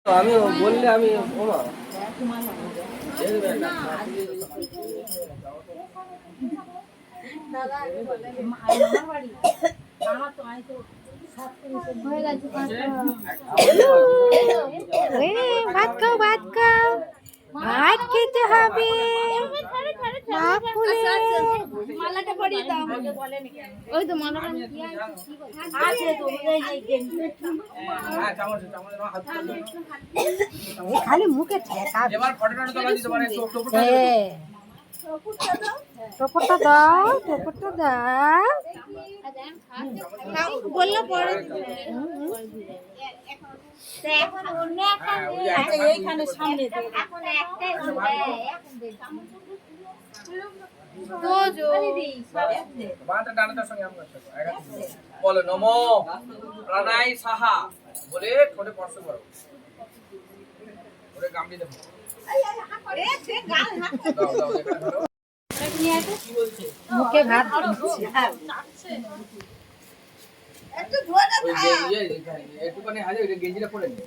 আমি বললে আমি ওমা ভাত খাও ভাত খাও ভাত খেতে হবে। মালাটা পরিয়ে দাও। ওই তো মালাটা আছে তো খালি মুখে টপরটা দাও টপরটা দাও। বললে পরে এখন অন্য একটা এইখানে সামনে এখন একটাই বলো নমো প্রাণায় সাহা বলে ঠোঁটে স্পর্শ করো। ওরে গামলি দেবো। মুখে ভাত একটুখানি হাজে গেঞ্জিটা পরে নি।